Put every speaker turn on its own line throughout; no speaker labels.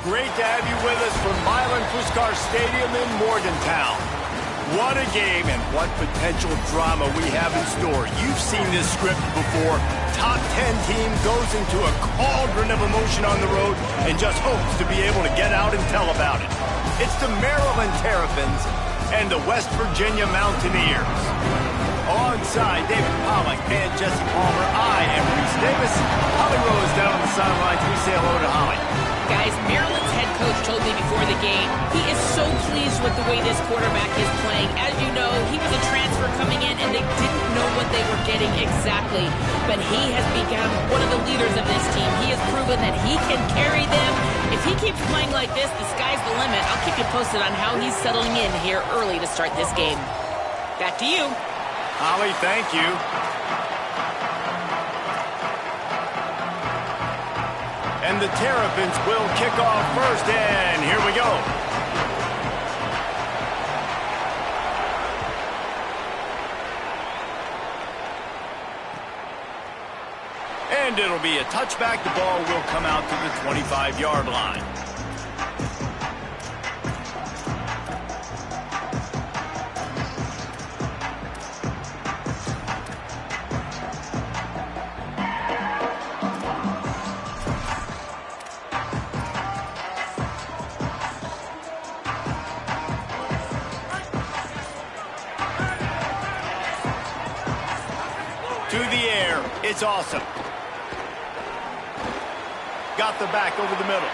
Great to have you with us from Milan Puskar Stadium in Morgantown. What a game and what potential drama we have in store. You've seen this script before. Top 10 team goes into a cauldron of emotion on the road and just hopes to be able to get out and tell about it. It's the Maryland Terrapins and the West Virginia Mountaineers. Alongside David Pollack and Jesse Palmer, I am Reese Davis. Holly Rose down on the sidelines. We say hello to Holly.
Guys, Maryland's head coach told me before the game, he is so pleased with the way this quarterback is playing. As you know, he was a transfer coming in, and they didn't know what they were getting exactly. But he has become one of the leaders of this team. He has proven that he can carry them. If he keeps playing like this, the sky's the limit. I'll keep you posted on how he's settling in here early to start this game. Back to you.
Holly, thank you. And the Terrapins will kick off first, and here we go. And it'll be a touchback. The ball will come out to the 25-yard line. To the air. It's awesome. Got the back over the middle.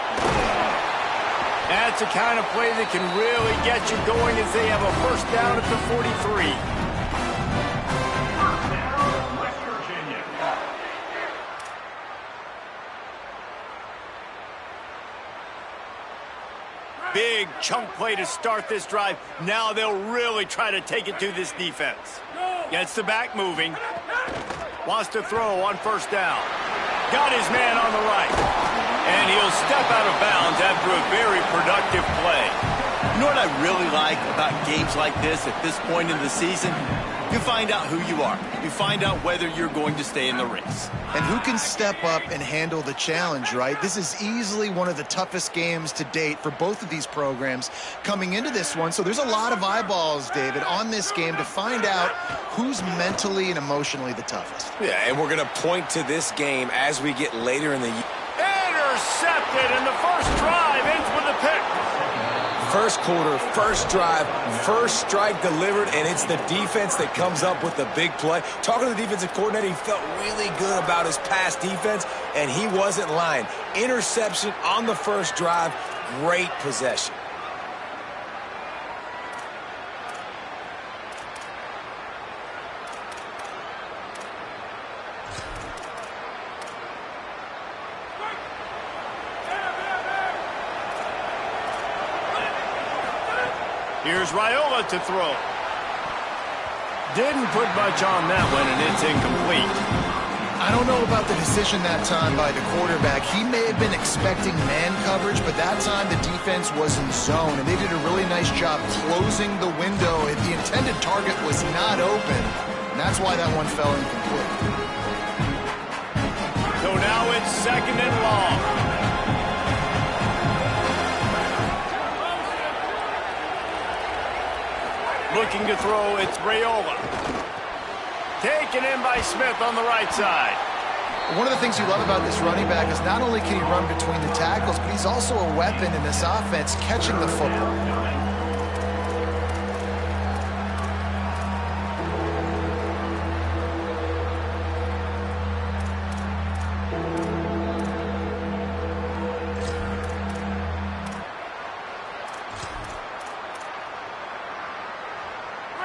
That's the kind of play that can really get you going as they have a first down at the 43.
West Virginia.
Big chunk play to start this drive. Now they'll really try to take it to this defense. Gets the back moving. Wants to throw on first down. Got his man on the right. And he'll step out of bounds after a very productive play.
You know what I really like about games like this at this point in the season? You find out who you are. You find out whether you're going to stay in the race.
And who can step up and handle the challenge, right? This is easily one of the toughest games to date for both of these programs coming into this one. So there's a lot of eyeballs, David, on this game to find out who's mentally and emotionally the toughest.
Yeah, and we're going to point to this game as we get later in the year.
Intercepted, and the first drive ends with a pick.
First quarter, first drive, first strike delivered, and it's the defense that comes up with the big play. Talking to the defensive coordinator, he felt really good about his pass defense, and he wasn't lying. Interception on the first drive, great possession.
Here's Raiola to throw. Didn't put much on that one, and it's incomplete.
I don't know about the decision that time by the quarterback. He may have been expecting man coverage, but that time the defense was in zone, and they did a really nice job closing the window. The intended target was not open, and that's why that one fell incomplete.
So now it's second and long. Looking to throw, it's Raiola. Taken in by Smith on the right side.
One of the things you love about this running back is not only can he run between the tackles, but he's also a weapon in this offense catching the football.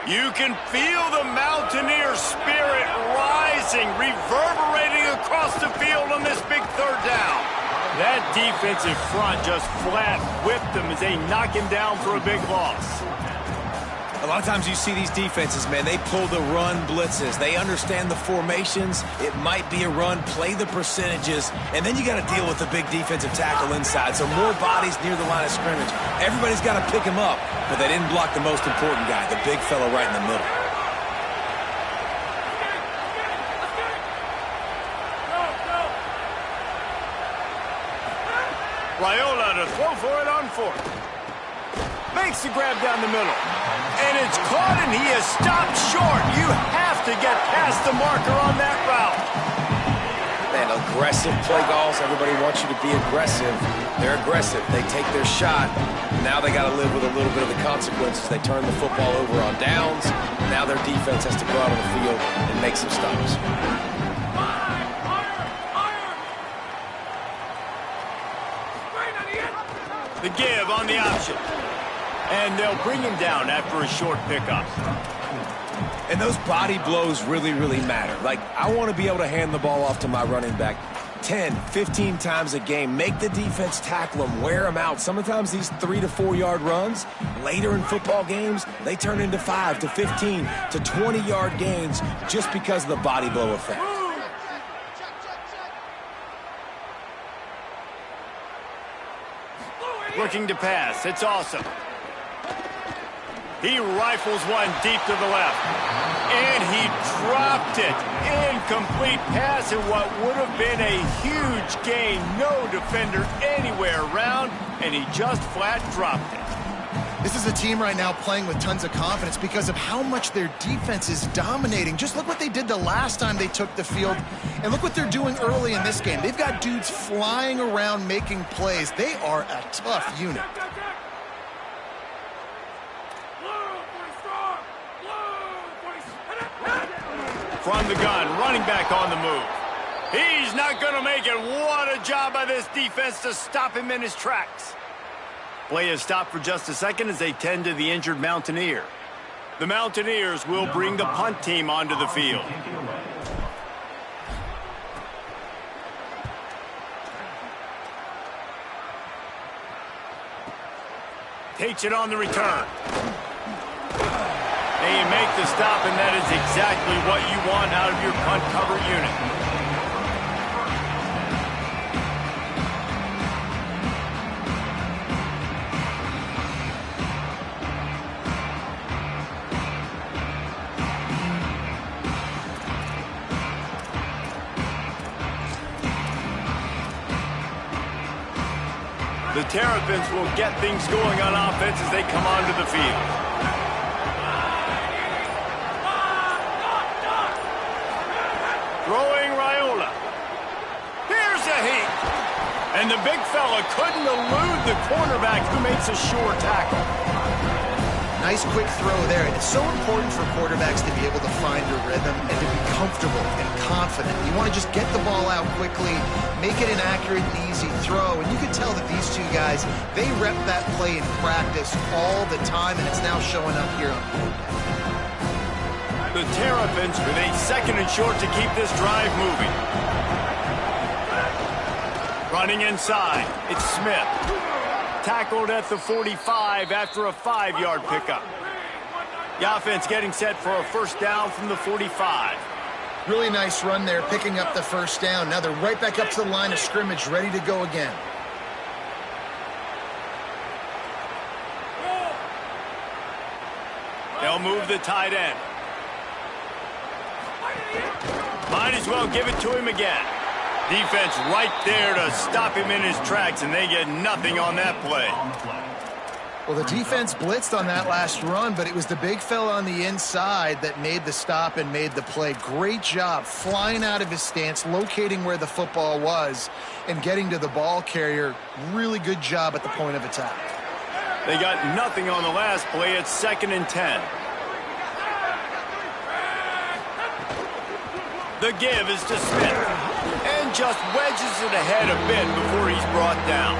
You can feel the Mountaineer spirit rising, reverberating across the field on this big third down. That defensive front just flat whipped them as they knock him down for a big loss.
A lot of times you see these defenses, man, they pull the run blitzes. They understand the formations. It might be a run, play the percentages, and then you got to deal with the big defensive tackle inside. So more bodies near the line of scrimmage. Everybody's got to pick him up, but they didn't block the most important guy, the big fellow right in the middle.
Raiola to throw for it on fourth. Makes the grab down the middle. And it's caught, and he is stopped short. You have to get past the marker on that route.
Man, aggressive play calls. Everybody wants you to be aggressive. They're aggressive. They take their shot. Now they got to live with a little bit of the consequences. They turn the football over on downs. Now their defense has to go out on the field and make some stops.
The give on the option. And they'll bring him down after a short pickup.
And those body blows really, really matter. Like, I want to be able to hand the ball off to my running back 10, 15 times a game. Make the defense tackle him, wear him out. Sometimes these 3 to 4 yard runs, later in football games, they turn into 5 to 15 to 20 yard gains just because of the body blow effect.
Looking to pass. It's awesome. He rifles one deep to the left. And he dropped it. Incomplete pass in what would have been a huge gain. No defender anywhere around, and he just flat dropped it.
This is a team right now playing with tons of confidence because of how much their defense is dominating. Just look what they did the last time they took the field, and look what they're doing early in this game. They've got dudes flying around making plays. They are a tough unit.
From the gun, running back on the move. He's not going to make it. What a job by this defense to stop him in his tracks. Play is stopped for just a second as they tend to the injured Mountaineer. The Mountaineers will bring the punt team onto the field. Takes it on the return. And you make the stop, and that is exactly what you want out of your punt cover unit. The Terrapins will get things going on offense as they come onto the field. Throwing Raiola. Here's a heat. And the big fella couldn't elude the cornerback who makes a sure tackle.
Nice quick throw there. And it's so important for quarterbacks to be able to find a rhythm and to be comfortable and confident. You want to just get the ball out quickly, make it an accurate and easy throw. And you can tell that these two guys, they rep that play in practice all the time, and it's now showing up here on field.
The Terrapins with a second and short to keep this drive moving. Running inside, it's Smith. Tackled at the 45 after a 5-yard pickup. The offense getting set for a first down from the 45.
Really nice run there, picking up the first down. Now they're right back up to the line of scrimmage, ready to go again.
They'll move the tight end. Might as well give it to him again. Defense right there to stop him in his tracks, and they get nothing on that play.
Well, the defense blitzed on that last run, but it was the big fella on the inside that made the stop and made the play. Great job flying out of his stance, locating where the football was, and getting to the ball carrier. Really good job at the point of attack.
They got nothing on the last play. It's 2nd and 10. The give is to Smith, and just wedges it ahead a bit before he's brought down.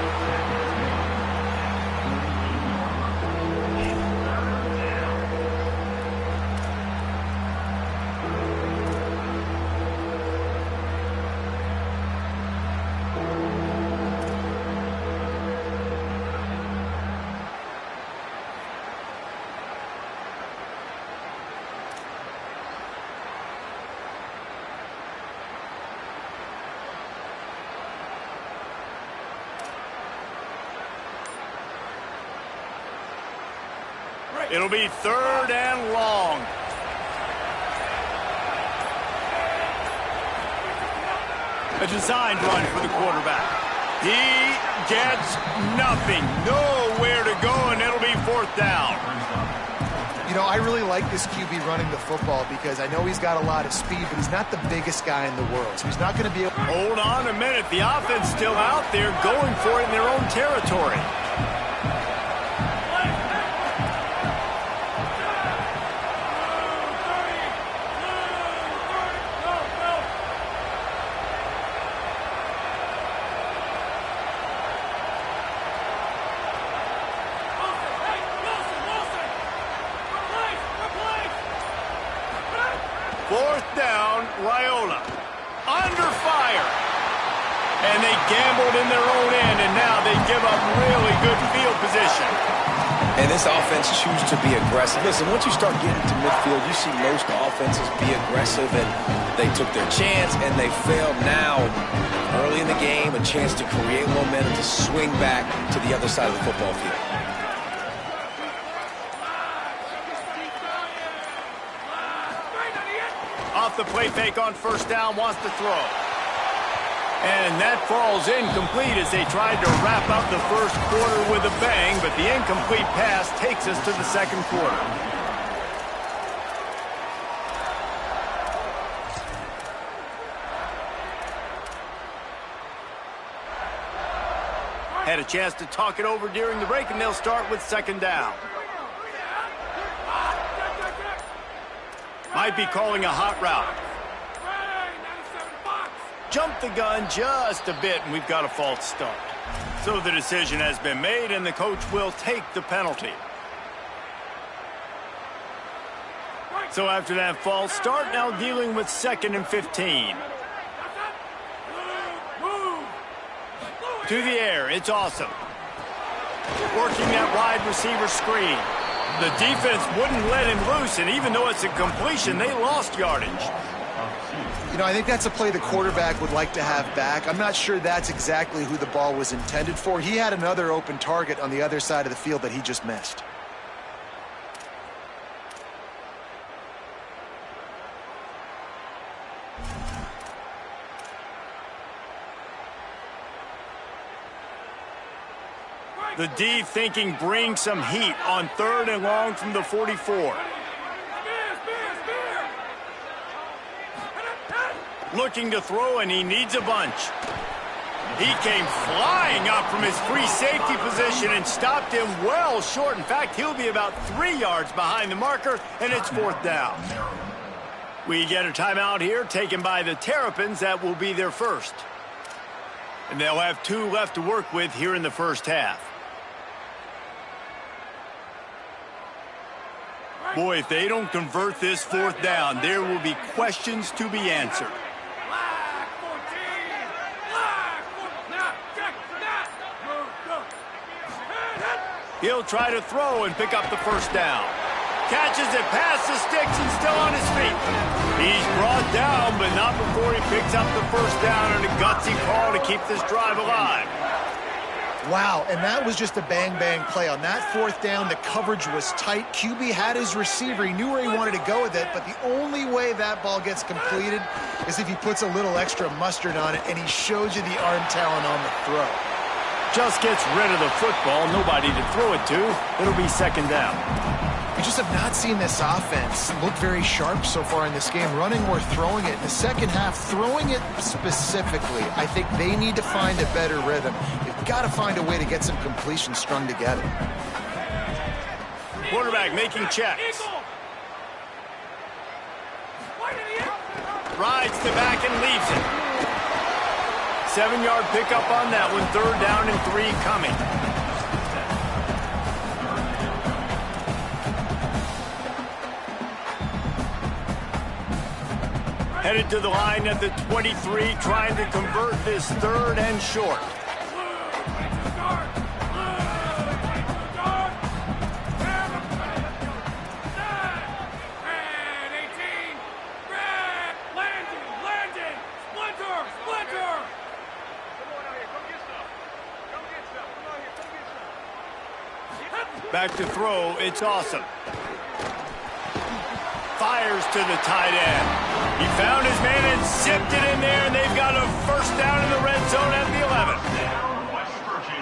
It'll be 3rd and long. A designed run for the quarterback. He gets nothing. Nowhere to go, and it'll be 4th down.
You know, I really like this QB running the football because I know he's got a lot of speed, but he's not the biggest guy in the world, so he's not going to be able...
Hold on a minute. The offense still out there going for it in their own territory. Raiola under fire, and they gambled in their own end, and now they give up really good field position.
And this offense chooses to be aggressive. Listen, once you start getting to midfield, you see most offenses be aggressive, and they took their chance, and they failed. Now, early in the game, a chance to create momentum to swing back to the other side of the football field.
Off the play fake on 1st down, wants to throw. And that falls incomplete as they tried to wrap up the 1st quarter with a bang, but the incomplete pass takes us to the 2nd quarter. Had a chance to talk it over during the break, and they'll start with 2nd down. Might be calling a hot route. Jump the gun just a bit, and we've got a false start. So the decision has been made, and the coach will take the penalty. So after that false start, now dealing with 2nd and 15. To the air, it's Awesome. Working that wide receiver screen. The defense wouldn't let him loose, and even though it's a completion, they lost yardage.
You know, I think that's a play the quarterback would like to have back. I'm not sure that's exactly who the ball was intended for. He had another open target on the other side of the field that he just missed.
The D thinking bring some heat on 3rd and long from the 44. Looking to throw, and he needs a bunch. He came flying up from his free safety position and stopped him well short. In fact, he'll be about 3 yards behind the marker, and it's 4th down. We get a timeout here taken by the Terrapins. That will be their first. And they'll have 2 left to work with here in the 1st half. Boy, if they don't convert this 4th down, there will be questions to be answered. He'll try to throw and pick up the 1st down. Catches it past the sticks and still on his feet. He's brought down, but not before he picks up the 1st down and a gutsy call to keep this drive alive.
Wow, and that was just a bang-bang play. On that 4th down, the coverage was tight. QB had his receiver. He knew where he wanted to go with it, but the only way that ball gets completed is if he puts a little extra mustard on it, and he shows you the arm talent on the throw.
Just gets rid of the football, nobody to throw it to. It'll be 2nd down.
We just have not seen this offense look very sharp so far in this game, running or throwing it. In the 2nd half, throwing it specifically, I think they need to find a better rhythm. They've got to find a way to get some completions strung together.
Quarterback making checks. Rides the back and leaves it. 7-yard pickup on that one. 3rd down and 3 coming. Headed to the line at the 23, trying to convert this 3rd and short. Back to throw, it's Awesome. Fires to the tight end. He found his man and zipped it in there, and they've got a 1st down in the red zone at the 11.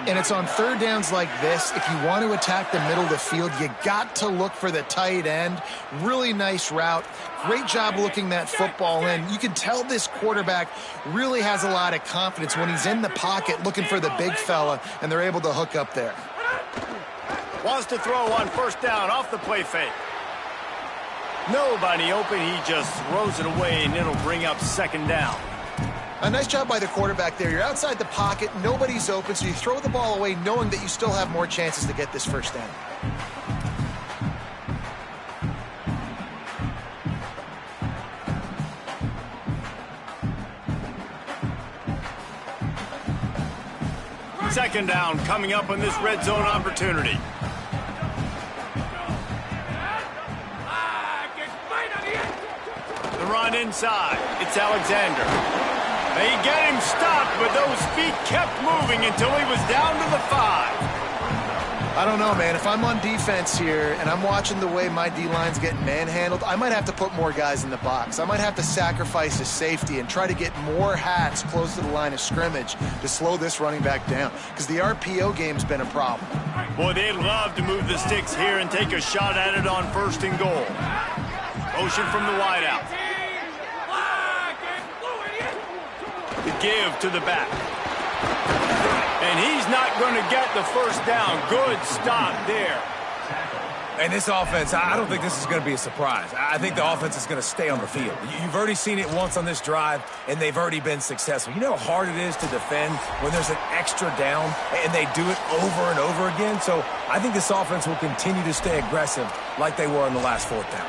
And it's on third downs like this. If you want to attack the middle of the field, you got to look for the tight end. Really nice route. Great job looking that football in. You can tell this quarterback really has a lot of confidence when he's in the pocket looking for the big fella, and they're able to hook up there.
Wants to throw on first down off the play fake. Nobody open. He just throws it away, and it'll bring up second down.
A nice job by the quarterback there. You're outside the pocket. Nobody's open, so you throw the ball away knowing that you still have more chances to get this first down.
Second down coming up on this red zone opportunity. The run inside. It's Alexander. They get him stopped, but those feet kept moving until he was down to the 5.
I don't know, man. If I'm on defense here and I'm watching the way my D-line's getting manhandled, I might have to put more guys in the box. I might have to sacrifice his safety and try to get more hats close to the line of scrimmage to slow this running back down, because the RPO game's been a problem.
Boy, they'd love to move the sticks here and take a shot at it on 1st and goal. Motion from the wideout. The give to the back. And he's not going to get the first down. Good stop there.
And this offense, I don't think this is going to be a surprise. I think the offense is going to stay on the field. You've already seen it once on this drive, and they've already been successful. You know how hard it is to defend when there's an extra down, and they do it over and over again? So I think this offense will continue to stay aggressive like they were on the last 4th down.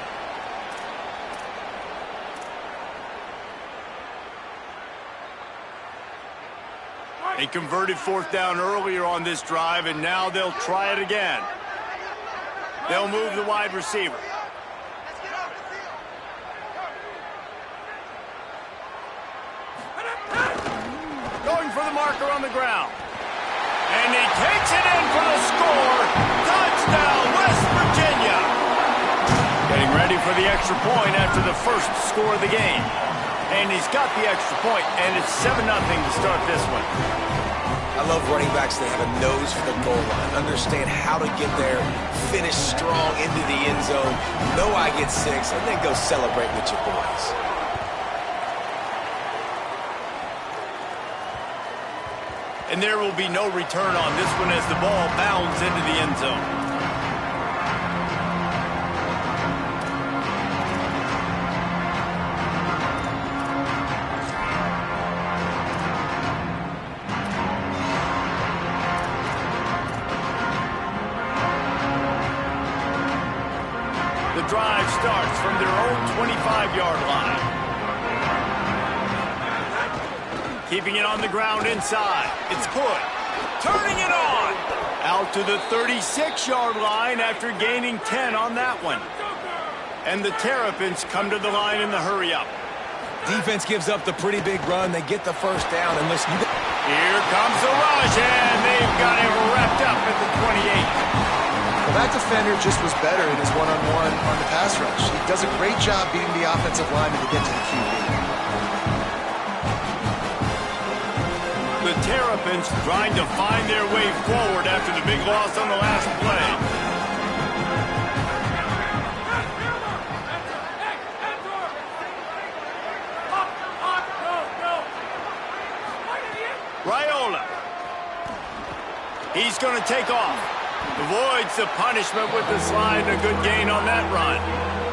They converted 4th down earlier on this drive, and now they'll try it again. They'll move the wide receiver. Going for the marker on the ground. And he takes it in for the score. Touchdown, West Virginia. Getting ready for the extra point after the first score of the game. And he's got the extra point, and it's 7-0 to start this one.
I love running backs that have a nose for the goal line, understand how to get there, finish strong into the end zone, know I get 6, and then go celebrate with your boys.
And there will be no return on this one as the ball bounds into the end zone. The drive starts from their own 25-yard line. Keeping it on the ground inside. It's Hood. Turning it on. Out to the 36-yard line after gaining 10 on that one. And the Terrapins come to the line in the hurry-up.
Defense gives up the pretty big run. They get the first down. And listen,
Here comes the rush, and they've got him wrapped up at the 28.
Well, that defender just was better in his one-on-one on the pass rush. He does a great job beating the offensive lineman to get to the QB.
The Terrapins trying to find their way forward after the big loss on the last play. Raiola. He's going to take off. Avoids the punishment with the slide and a good gain on that run.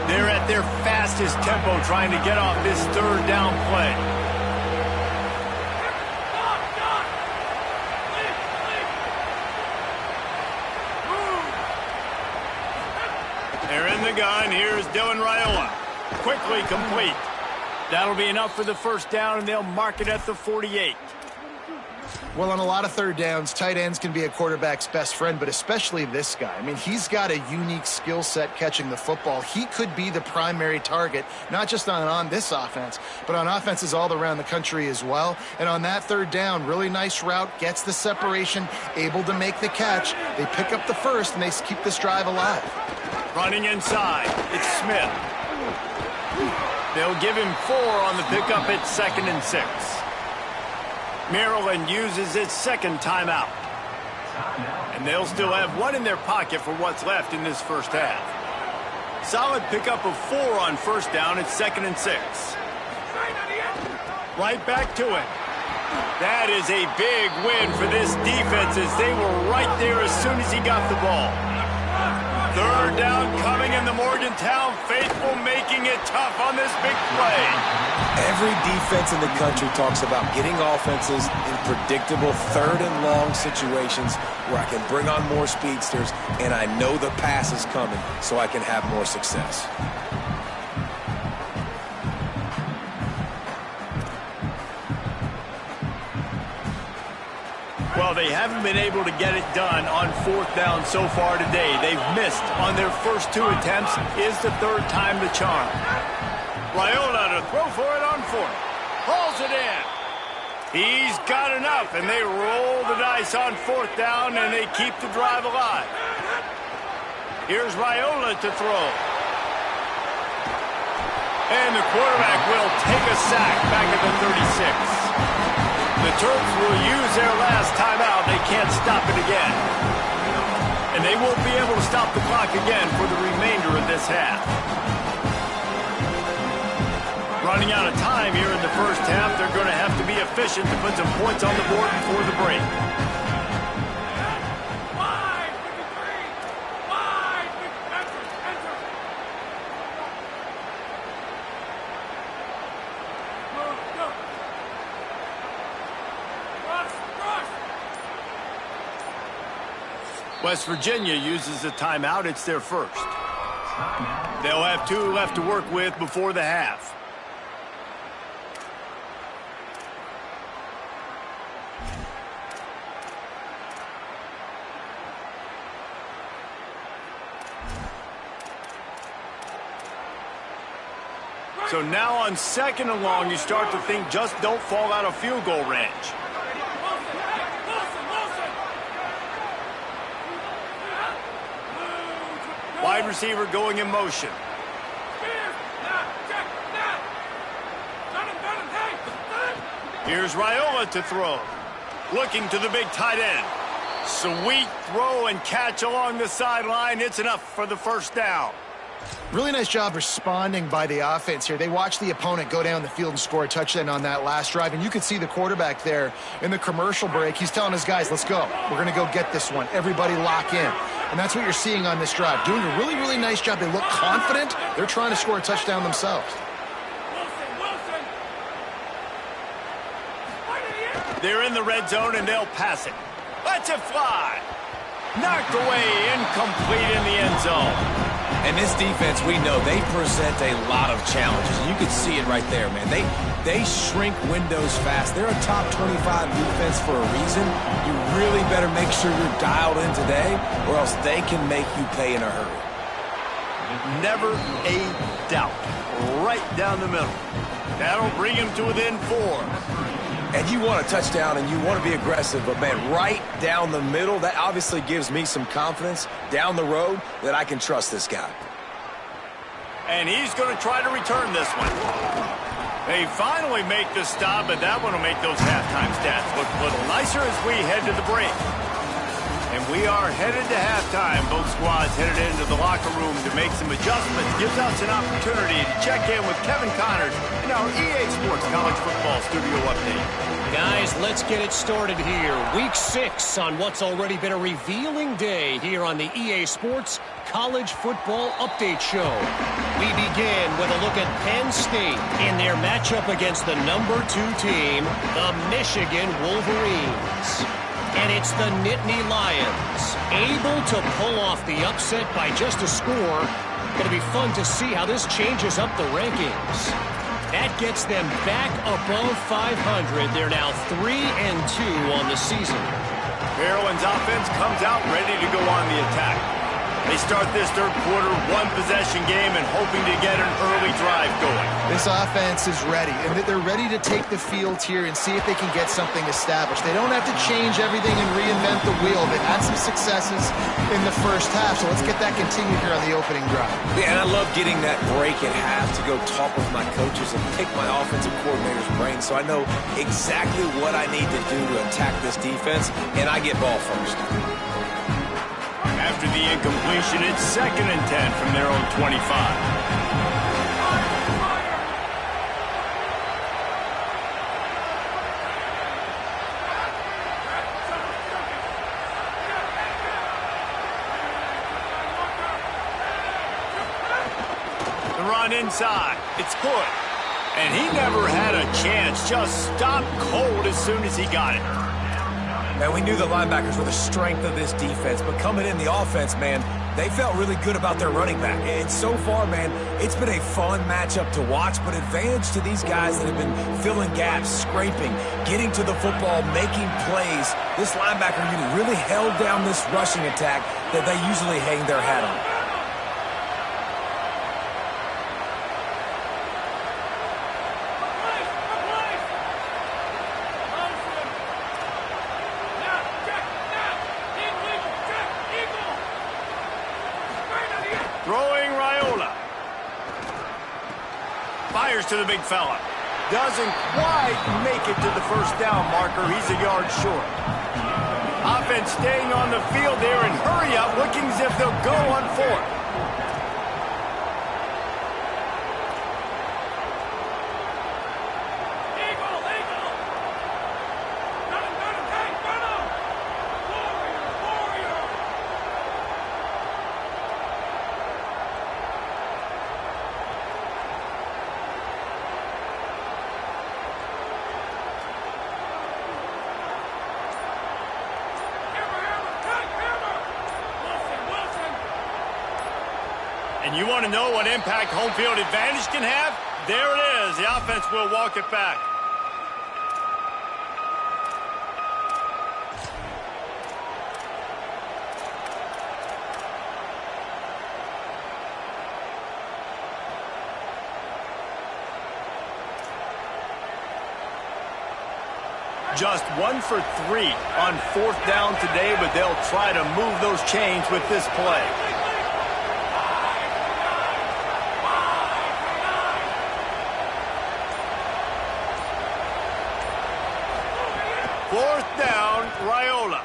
They're at their fastest tempo trying to get off this 3rd down play. They're in the gun. Here's Dylan Raiola. Quickly complete. That'll be enough for the first down, and they'll mark it at the 48.
Well, on a lot of 3rd downs, tight ends can be a quarterback's best friend, but especially this guy. I mean, he's got a unique skill set catching the football. He could be the primary target, not just on this offense, but on offenses all around the country as well. And on that 3rd down, really nice route, gets the separation, able to make the catch. They pick up the first, and they keep this drive alive.
Running inside, it's Smith. They'll give him 4 on the pickup at 2nd and 6. Maryland uses its second timeout. And they'll still have one in their pocket for what's left in this first half. Solid pickup of 4 on first down. It's 2nd and 6. Right back to it. That is a big win for this defense as they were right there as soon as he got the ball. 3rd down coming in the Morgantown Faithful, making it tough on this big play.
Every defense in the country talks about getting offenses in predictable 3rd and long situations where I can bring on more speedsters and I know the pass is coming so I can have more success.
Well, they haven't been able to get it done on 4th down so far today. They've missed on their first 2 attempts. Is the 3rd time the charm. Raiola to throw for it on 4th. Hauls it in. He's got enough, and they roll the dice on 4th down, and they keep the drive alive. Here's Raiola to throw. And the quarterback will take a sack back at the 36. The Terps will use their last timeout. They can't stop it again. And they won't be able to stop the clock again for the remainder of this half. Running out of time here in the first half. They're going to have to be efficient to put some points on the board before the break. West Virginia uses a timeout. It's their first. They'll have 2 left to work with before the half. So now on 2nd and long, you start to think just don't fall out of field goal range. Wide receiver going in motion. Here's Raiola to throw. Looking to the big tight end. Sweet throw and catch along the sideline. It's enough for the first down.
Really nice job responding by the offense here. They watched the opponent go down the field and score a touchdown on that last drive, and you could see the quarterback there in the commercial break. He's telling his guys, let's go. We're going to go get this one. Everybody lock in. And that's what you're seeing on this drive. Doing a really, really nice job. They look confident. They're trying to score a touchdown themselves.
They're in the red zone, and they'll pass it. Let's it fly. Knocked away, incomplete in the end zone.
And this defense, we know, they present a lot of challenges. And you can see it right there, man. They shrink windows fast. They're a top 25 defense for a reason. You really better make sure you're dialed in today, or else they can make you pay in a hurry.
Never a doubt. Right down the middle. That'll bring him to within 4.
And you want a touchdown and you want to be aggressive, but man, right down the middle, that obviously gives me some confidence down the road that I can trust this guy.
And he's going to try to return this one. They finally make the stop, but that one will make those halftime stats look a little nicer as we head to the break. And we are headed to halftime. Both squads headed into the locker room to make some adjustments. Gives us an opportunity to check in with Kevin Connors in our EA Sports College Football Studio Update.
Guys, let's get it started here. Week 6 on what's already been a revealing day here on the EA Sports College Football Update Show. We begin with a look at Penn State in their matchup against the number 2 team, the Michigan Wolverines. And it's the Nittany Lions, able to pull off the upset by just a score. Going to be fun to see how this changes up the rankings. That gets them back above 500. They're now 3-2 on the season.
Maryland's offense comes out ready to go on the attack. They start this third quarter one-possession game and hoping to get an early drive going.
This offense is ready, and they're ready to take the field here and see if they can get something established. They don't have to change everything and reinvent the wheel. They've had some successes in the first half, so let's get that continued here on the opening drive.
Yeah, and I love getting that break at half to go talk with my coaches and pick my offensive coordinator's brain so I know exactly what I need to do to attack this defense, and I get ball first.
After the incompletion, it's 2nd and 10 from their own 25. The run inside. It's Hood. And he never had a chance. Just stopped cold as soon as he got it.
Man, we knew the linebackers were the strength of this defense, but coming in the offense, man, they felt really good about their running back. And so far, man, it's been a fun matchup to watch, but advantage to these guys that have been filling gaps, scraping, getting to the football, making plays. This linebacker unit really held down this rushing attack that they usually hang their hat on.
Throwing Raiola. Fires to the big fella. Doesn't quite make it to the first down marker. He's a yard short. Offense staying on the field there and hurry up, looking as if they'll go on 4th. And you want to know what impact home field advantage can have? There it is. The offense will walk it back. Just 1 for 3 on 4th down today, but they'll try to move those chains with this play. Raiola.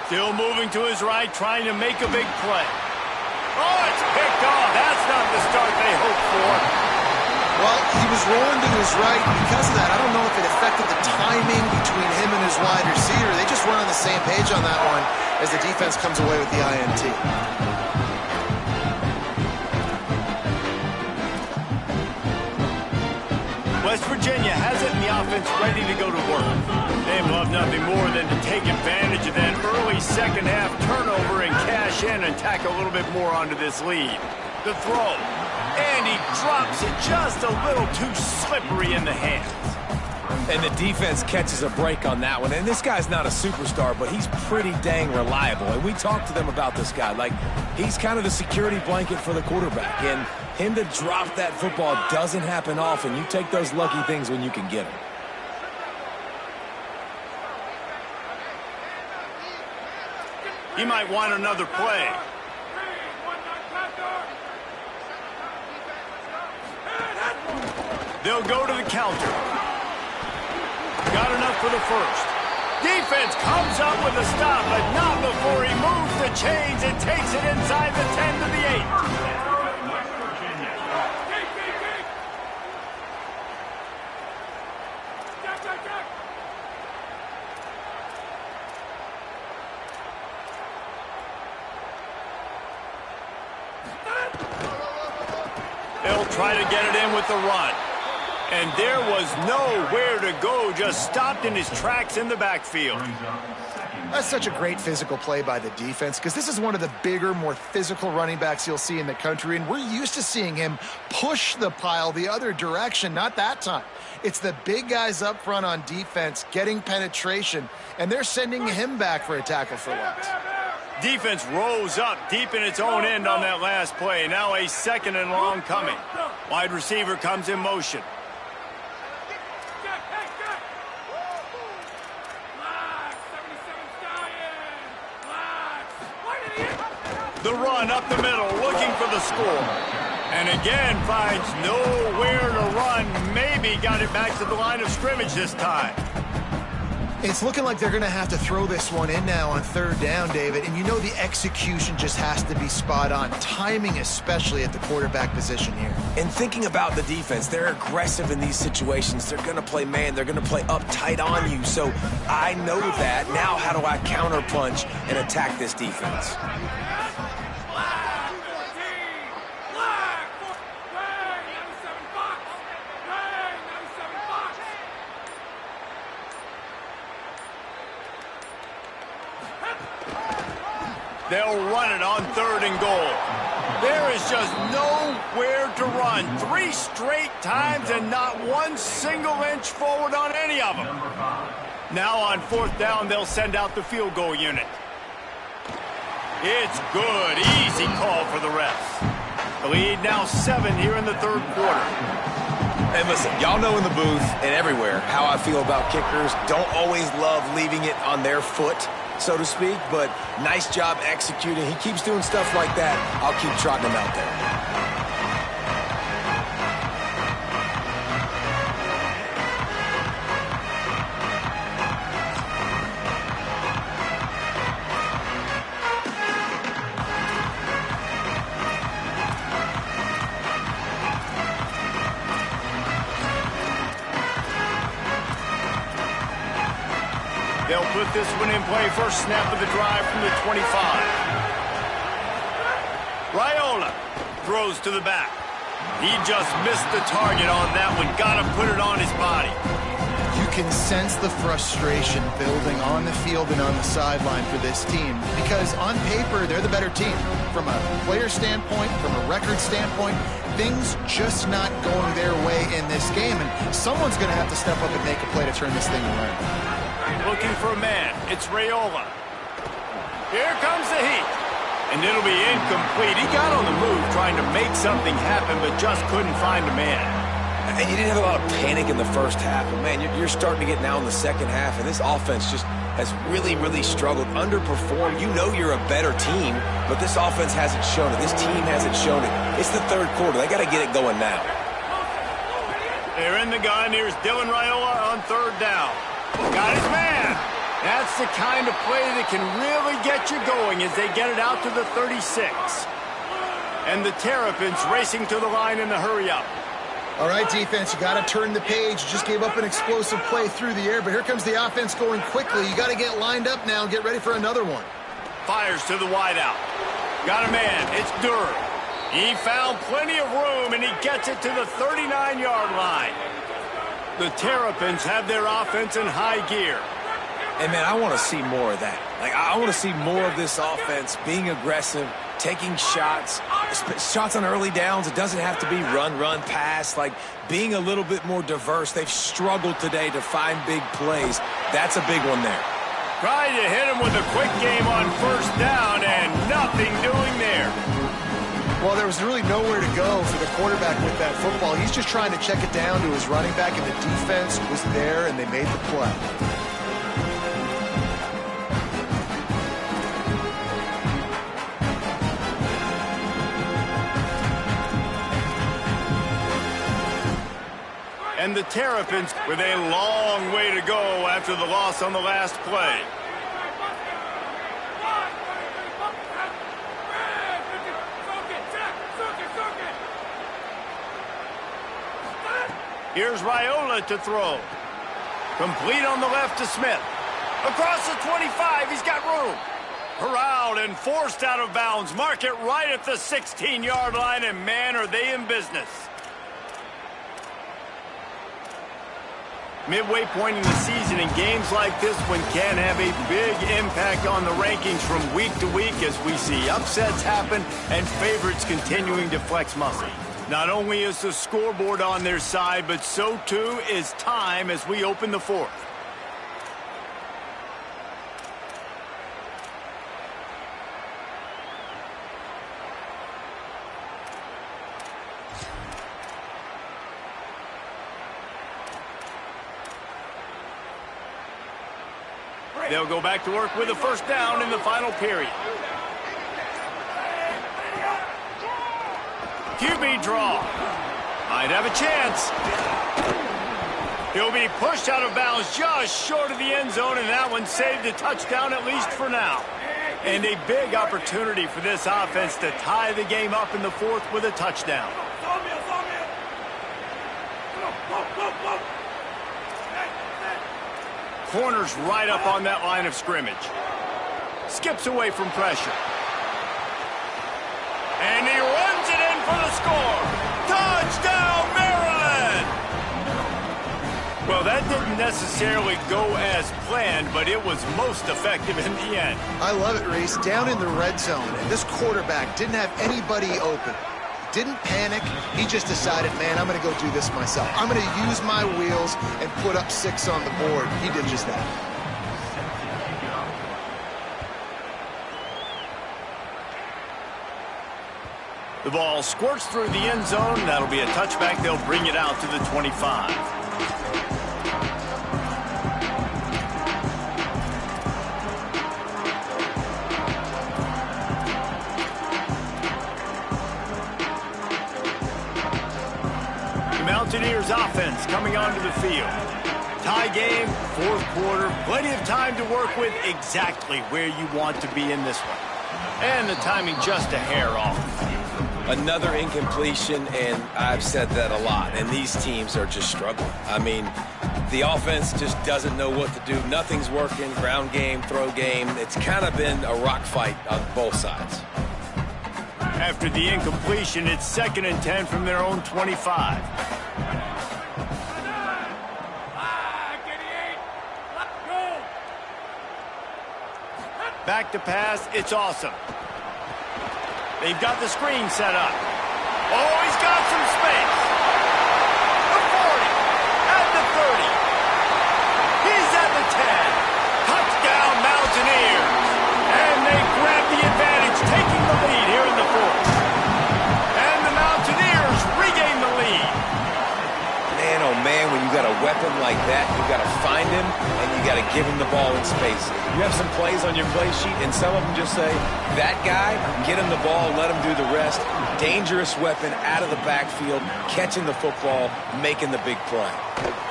Still moving to his right, trying to make a big play. Oh, it's picked off. That's not the start they hoped for.
Well, he was rolling to his right. Because of that, I don't know if it affected the timing between him and his wide receiver. They just weren't on the same page on that one as the defense comes away with the INT.
West Virginia has it, and the offense ready to go to work. They love nothing more than to take advantage of that early second half turnover and cash in and tack a little bit more onto this lead. The throw, and he drops it just a little too slippery in the hands.
And the defense catches a break on that one. And this guy's not a superstar, but he's pretty dang reliable. And we talked to them about this guy. Like, he's kind of the security blanket for the quarterback. And him to drop that football doesn't happen often. You take those lucky things when you can get them.
He might want another play. They'll go to the counter. Got enough for the first. Defense comes up with a stop, but not before he moves the chains and takes it inside the 10 to the 8. They'll try to get it in with the run. And there was nowhere to go, just stopped in his tracks in the backfield.
That's such a great physical play by the defense because this is one of the bigger, more physical running backs you'll see in the country, and we're used to seeing him push the pile the other direction, not that time. It's the big guys up front on defense getting penetration, and they're sending him back for a tackle for loss.
Defense rose up deep in its own end on that last play. Now a 2nd and long coming. Wide receiver comes in motion. The run up the middle, looking for the score. And again, finds nowhere to run. Maybe got it back to the line of scrimmage this time.
It's looking like they're going to have to throw this one in now on 3rd down, David. And you know the execution just has to be spot on. Timing especially at the quarterback position here.
And thinking about the defense, they're aggressive in these situations. They're going to play man. They're going to play up tight on you. So I know that. Now how do I counterpunch and attack this defense?
They'll run it on 3rd and goal. There is just nowhere to run. 3 straight times and not one single inch forward on any of them. Now on 4th down, they'll send out the field goal unit. It's good. Easy call for the refs. The lead now 7 here in the 3rd quarter.
And listen, y'all know in the booth and everywhere how I feel about kickers. Don't always love leaving it on their foot, so to speak, but nice job executing. He keeps doing stuff like that. I'll keep trotting him out there.
They'll put this one in play. First snap of the drive from the 25. Raiola throws to the back. He just missed the target on that one. Got to put it on his body.
You can sense the frustration building on the field and on the sideline for this team because on paper, they're the better team. From a player standpoint, from a record standpoint, things just not going their way in this game, and someone's going to have to step up and make a play to turn this thing around.
Looking for a man. It's Raiola. Here comes the heat. And it'll be incomplete. He got on the move trying to make something happen, but just couldn't find a man.
And you didn't have a lot of panic in the first half. But, man, you're starting to get now in the second half, and this offense just has really, really struggled, underperformed. You know you're a better team, but this offense hasn't shown it. This team hasn't shown it. It's the 3rd quarter. They got to get it going now.
They're in the gun. Here's Dylan Raiola on 3rd down. Got his man. That's the kind of play that can really get you going as they get it out to the 36. And the Terrapins racing to the line in the hurry-up.
All right, defense, you got to turn the page. You just gave up an explosive play through the air, but here comes the offense going quickly. You got to get lined up now and get ready for another one.
Fires to the wideout. Got a man. It's Durham. He found plenty of room, and he gets it to the 39-yard line. The Terrapins have their offense in high gear.
And, man, I want to see more of that. Like, I want to see more of this offense being aggressive, taking shots on early downs. It doesn't have to be run, pass. Like, being a little bit more diverse. They've struggled today to find big plays. That's a big one there.
Tried to hit him with a quick game on 1st down, and nothing doing there.
Well, there was really nowhere to go for the quarterback with that football. He's just trying to check it down to his running back, and the defense was there, and they made the play.
And the Terrapins with a long way to go after the loss on the last play. Here's Raiola to throw. Complete on the left to Smith. Across the 25, he's got room. Corralled and forced out of bounds. Mark it right at the 16-yard line, and man, are they in business. Midway point in the season, and games like this one can have a big impact on the rankings from week to week as we see upsets happen and favorites continuing to flex muscle. Not only is the scoreboard on their side, but so too is time as we open the 4th. They'll go back to work with a first down in the final period. QB draw. Might have a chance. He'll be pushed out of bounds just short of the end zone, and that one saved a touchdown at least for now. And a big opportunity for this offense to tie the game up in the fourth with a touchdown. Corner's right up on that line of scrimmage. Skips away from pressure. And he runs it in for the score. Touchdown, Maryland! Well, that didn't necessarily go as planned, but it was most effective in the end.
I love it, Reese. Down in the red zone, and this quarterback didn't have anybody open. Didn't panic. He just decided, man, I'm going to go do this myself. I'm going to use my wheels and put up 6 on the board. He did just that.
The ball squirts through the end zone. That'll be a touchback. They'll bring it out to the 25. Mountaineers offense coming onto the field. Tie game, fourth quarter, plenty of time to work with, exactly where you want to be in this one. And the timing just a hair off.
Another incompletion, and I've said that a lot, and these teams are just struggling. I mean, the offense just doesn't know what to do. Nothing's working, ground game, throw game. It's kind of been a rock fight on both sides.
After the incompletion, it's 2nd and 10 from their own 25. Back to pass, it's awesome. They've got the screen set up. Oh, he's got some space. The 40, at the 30. He's at the 10. Touchdown, Mountaineers. And they grab the advantage, taking the lead here in the fourth. And the Mountaineers regain the lead.
Man, oh man, when you got a weapon like that, you got to find him, and you got to give him the ball in space. You have some plays on your play sheet, and some of them just say, that guy, get him the ball, let him do the rest. Dangerous weapon out of the backfield, catching the football, making the big play.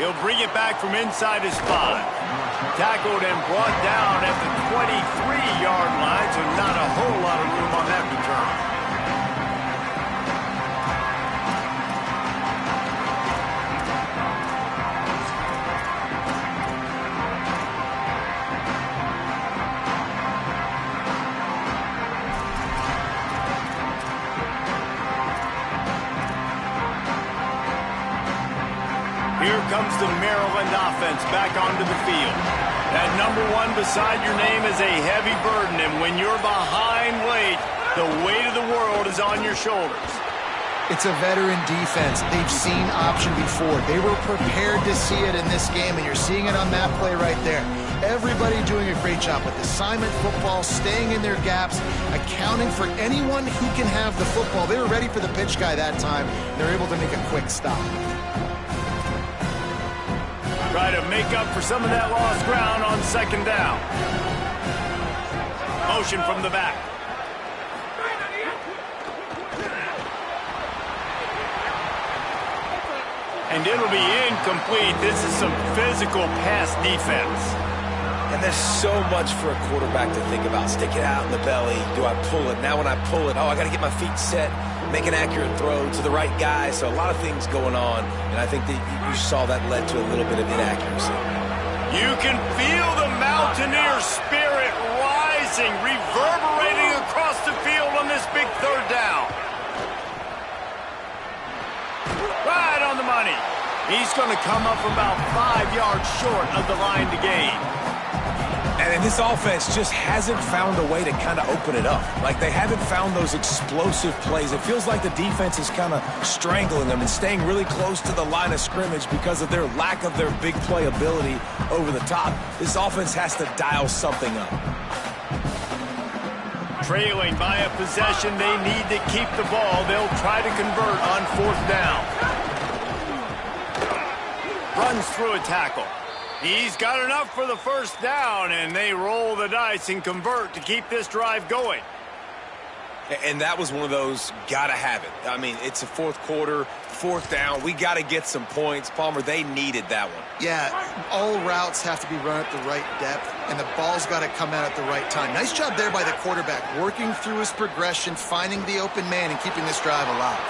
He'll bring it back from inside his 5. Tackled and brought down at the 23-yard line, so not a whole lot of room on that return. Here comes the Maryland offense back onto the field. That number 1 beside your name is a heavy burden, and when you're behind late, the weight of the world is on your shoulders.
It's a veteran defense. They've seen option before. They were prepared to see it in this game, and you're seeing it on that play right there. Everybody doing a great job with assignment football, staying in their gaps, accounting for anyone who can have the football. They were ready for the pitch guy that time, and they're able to make a quick stop.
Try to make up for some of that lost ground on 2nd down. Motion from the back. And it'll be incomplete. This is some physical pass defense.
And there's so much for a quarterback to think about. Stick it out in the belly. Do I pull it? Now when I pull it, I got to get my feet set, make an accurate throw to the right guy. So a lot of things going on, and I think that you saw that led to a little bit of inaccuracy.
You can feel the Mountaineer spirit rising, reverberating across the field on this big 3rd down. Right on the money. He's going to come up about 5 yards short of the line to gain.
And this offense just hasn't found a way to kind of open it up. Like, they haven't found those explosive plays. It feels like the defense is kind of strangling them and staying really close to the line of scrimmage because of their lack of their big play ability over the top. This offense has to dial something up.
Trailing by a possession, they need to keep the ball. They'll try to convert on 4th down. Runs through a tackle. He's got enough for the first down, and they roll the dice and convert to keep this drive going.
And that was one of those gotta have it. I mean, it's a fourth quarter, fourth down. We got to get some points. Palmer, they needed that one.
Yeah, all routes have to be run at the right depth, and the ball's got to come out at the right time. Nice job there by the quarterback, working through his progression, finding the open man, and keeping this drive alive.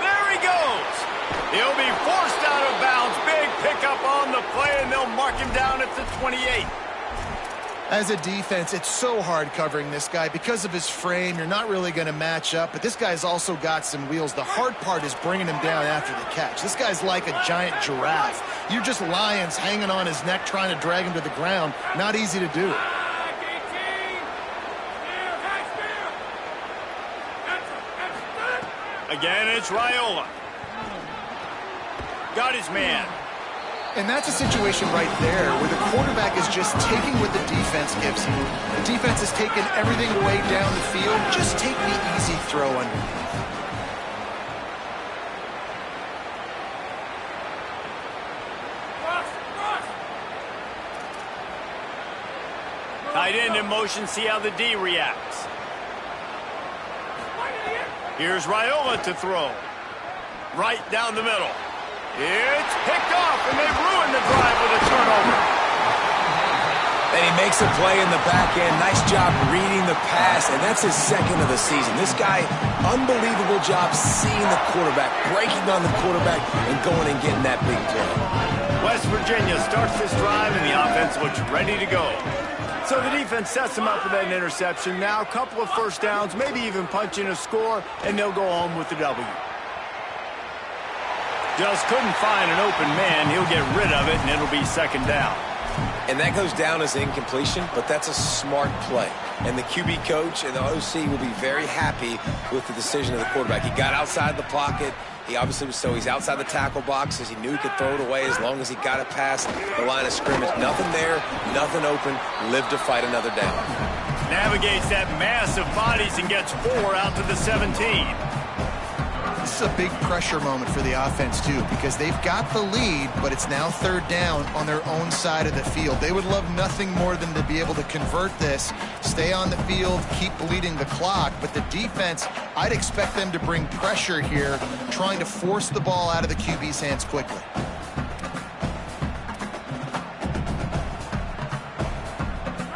There he goes. He'll be forced out of bounds. Big pickup on the play, and they'll mark him down at the 28.
As a defense, it's so hard covering this guy. Because of his frame, you're not really going to match up, but this guy's also got some wheels. The hard part is bringing him down after the catch. This guy's like a giant giraffe. You're just lions hanging on his neck trying to drag him to the ground. Not easy to do.
Again, it's Raiola. Got his man.
And that's a situation right there where the quarterback is just taking what the defense gives him. The defense has taken everything away down the field. Just take the easy throw underneath.
Tight end in motion, see how the D reacts. Here's Raiola to throw. Right down the middle. It's picked off, and they've ruined the drive with a turnover.
And he makes a play in the back end. Nice job reading the pass, and that's his second of the season. This guy, unbelievable job seeing the quarterback, breaking on the quarterback, and going and getting that big play.
West Virginia starts this drive, and the offense looks ready to go. So the defense sets them up for that interception. Now a couple of first downs, maybe even punching a score, and they'll go home with the W. Just couldn't find an open man. He'll get rid of it, and it'll be second down.
And that goes down as incompletion, but that's a smart play. And the QB coach and the OC will be very happy with the decision of the quarterback. He got outside the pocket. He obviously was he's outside the tackle box as he knew he could throw it away as long as he got it past the line of scrimmage. Nothing there, nothing open. Lived to fight another down.
Navigates that mass of bodies and gets 4 out to the 17.
This is a big pressure moment for the offense, too, because they've got the lead, but it's now third down on their own side of the field. They would love nothing more than to be able to convert this, stay on the field, keep bleeding the clock. But the defense, I'd expect them to bring pressure here, trying to force the ball out of the QB's hands quickly.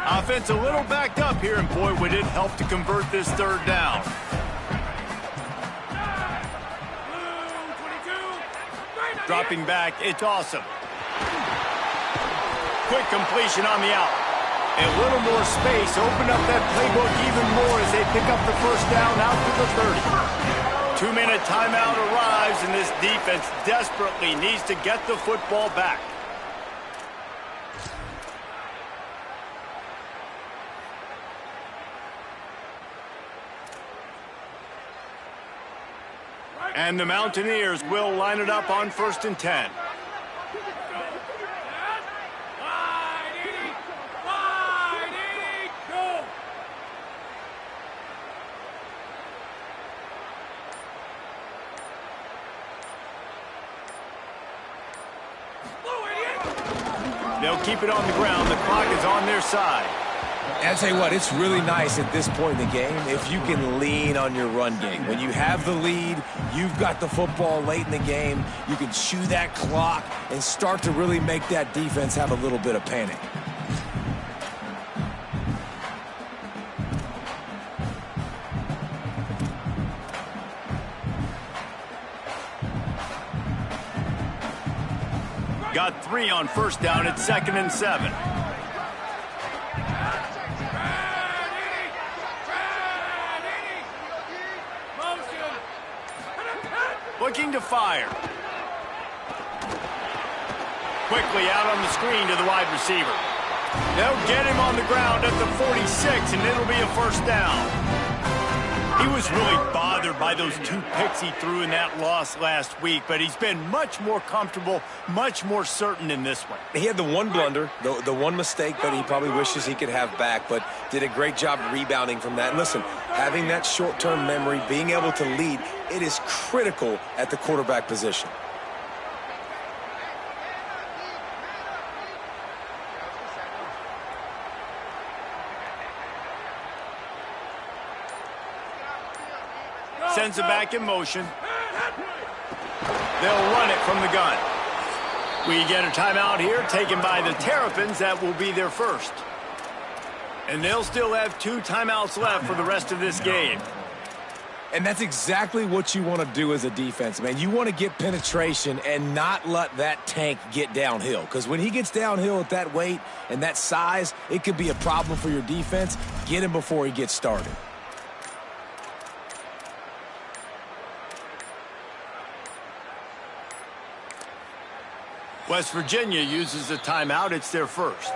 Offense a little backed up here, and boy, would it help to convert this third down. Dropping back, it's awesome. Quick completion on the out. A little more space, open up that playbook even more as they pick up the first down out to the 30. 2-minute timeout arrives, and this defense desperately needs to get the football back. And the Mountaineers will line it up on 1st and 10. They'll keep it on the ground. The clock is on their side.
And I'll tell you what, it's really nice at this point in the game if you can lean on your run game. When you have the lead, you've got the football late in the game, you can chew that clock and start to really make that defense have a little bit of panic.
Got 3 on first down at 2nd and 7. Looking to fire. Quickly out on the screen to the wide receiver. They'll get him on the ground at the 46, and it'll be a first down. He was really bothered by those 2 picks he threw in that loss last week, but he's been much more comfortable, much more certain in this one.
He had the one blunder, the one mistake that he probably wishes he could have back, but did a great job rebounding from that. And listen, having that short-term memory, being able to lead, it is critical at the quarterback position.
sends it back in motion. They'll run it from the gun. We get a timeout here taken by the Terrapins. That will be their first. And they'll still have 2 timeouts left for the rest of this game.
And that's exactly what you want to do as a defense, man. You want to get penetration and not let that tank get downhill. Because when he gets downhill at that weight and that size, it could be a problem for your defense. Get him before he gets started.
West Virginia uses a timeout. It's their first.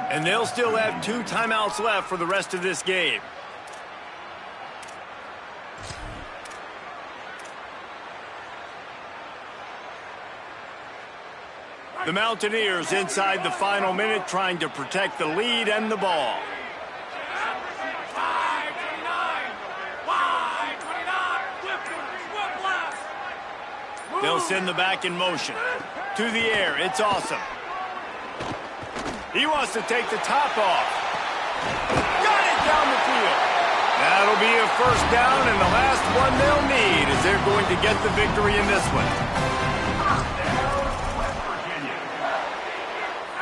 And they'll still have 2 timeouts left for the rest of this game. The Mountaineers inside the final minute trying to protect the lead and the ball. They'll send the back in motion. To the air, it's Awesome. He wants to take the top off. Got it down the field. That'll be a first down, and the last one they'll need as they're going to get the victory in this one.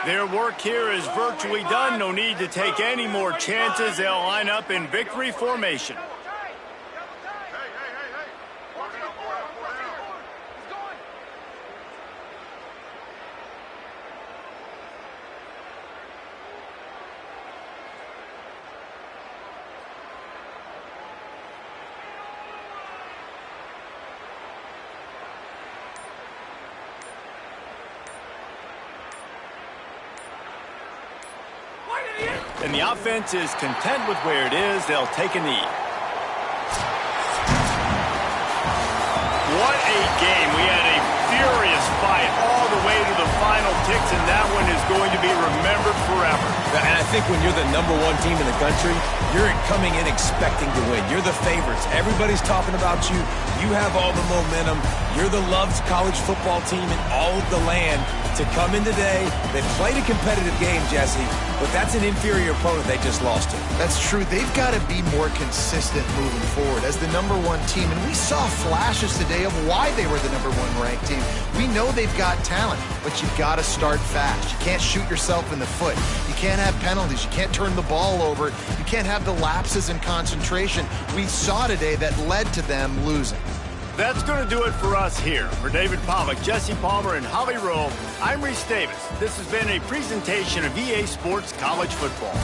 Their work here is virtually done. No need to take any more chances. They'll line up in victory formation. And the offense is content with where it is. They'll take a knee. What a game. We had a furious fight all the way to the final ticks, and that one is going to be remembered forever.
And I think when you're the #1 team in the country, you're coming in expecting to win. You're the favorites. Everybody's talking about you. You have all the momentum. You're the loved college football team in all of the land. To come in today, they played a competitive game, Jesse, but that's an inferior opponent they just lost to.
That's true. They've got to be more consistent moving forward as the #1 team. And we saw flashes today of why they were the #1 ranked team. We know they've got talent, but you've got to start fast. You can't shoot yourself in the foot. You can't have penalties. You can't turn the ball over. You can't have the lapses in concentration we saw today that led to them losing.
That's going to do it for us here. For David Pollack, Jesse Palmer, and Holly Rowe, I'm Reese Davis. This has been a presentation of EA Sports College Football.